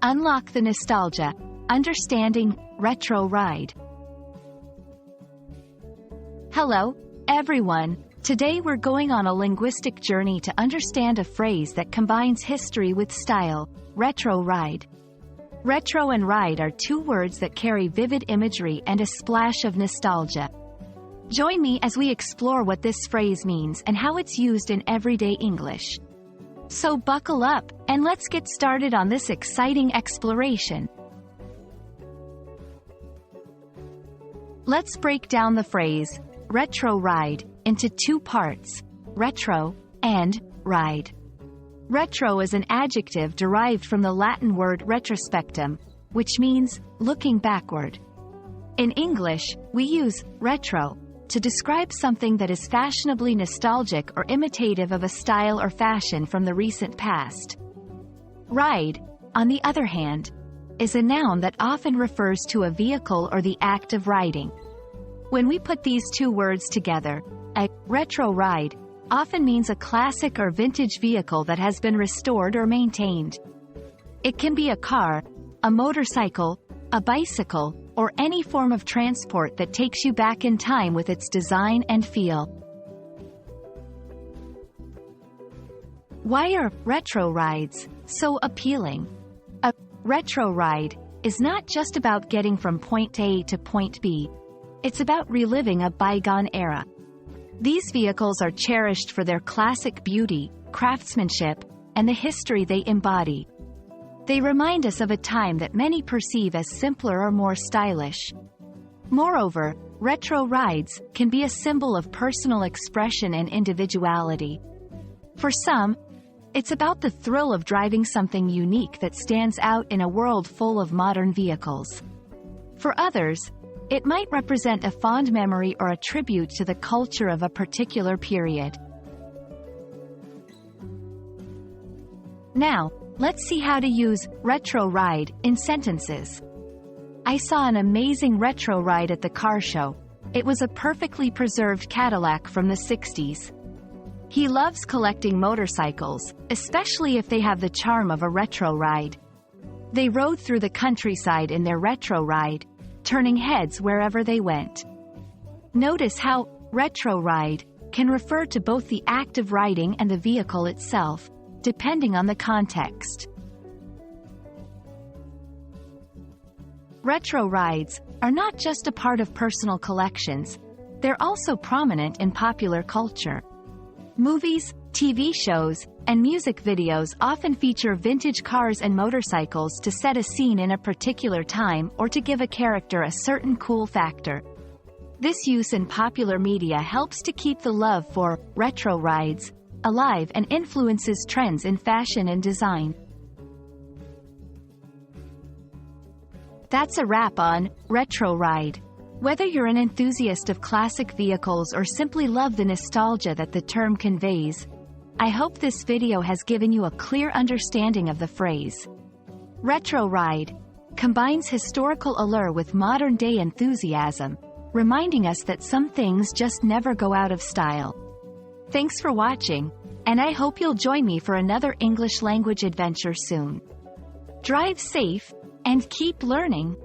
Unlock the nostalgia. Understanding retro ride. Hello, everyone. Today we're going on a linguistic journey to understand a phrase that combines history with style, retro ride. Retro and ride are two words that carry vivid imagery and a splash of nostalgia. Join me as we explore what this phrase means and how it's used in everyday English. So buckle up, and let's get started on this exciting exploration. Let's break down the phrase, retro ride, into two parts, retro and ride. Retro is an adjective derived from the Latin word retrospectum, which means looking backward. In English, we use retro to describe something that is fashionably nostalgic or imitative of a style or fashion from the recent past. Ride, on the other hand, is a noun that often refers to a vehicle or the act of riding. When we put these two words together, a retro ride often means a classic or vintage vehicle that has been restored or maintained. It can be a car, a motorcycle, a bicycle, or any form of transport that takes you back in time with its design and feel. Why are retro rides so appealing? A retro ride is not just about getting from point A to point B. It's about reliving a bygone era. These vehicles are cherished for their classic beauty, craftsmanship, and the history they embody. They remind us of a time that many perceive as simpler or more stylish. Moreover, retro rides can be a symbol of personal expression and individuality. For some, it's about the thrill of driving something unique that stands out in a world full of modern vehicles. For others, it might represent a fond memory or a tribute to the culture of a particular period. Now, let's see how to use retro ride in sentences. I saw an amazing retro ride at the car show. It was a perfectly preserved Cadillac from the 60s. He loves collecting motorcycles, especially if they have the charm of a retro ride. They rode through the countryside in their retro ride, turning heads wherever they went. Notice how retro ride can refer to both the act of riding and the vehicle itself, depending on the context. Retro rides are not just a part of personal collections, they're also prominent in popular culture. Movies, TV shows, and music videos often feature vintage cars and motorcycles to set a scene in a particular time or to give a character a certain cool factor. This use in popular media helps to keep the love for retro rides alive and influences trends in fashion and design. That's a wrap on retro ride. Whether you're an enthusiast of classic vehicles or simply love the nostalgia that the term conveys, I hope this video has given you a clear understanding of the phrase. Retro ride combines historical allure with modern-day enthusiasm, reminding us that some things just never go out of style. Thanks for watching, and I hope you'll join me for another English language adventure soon. Drive safe, and keep learning.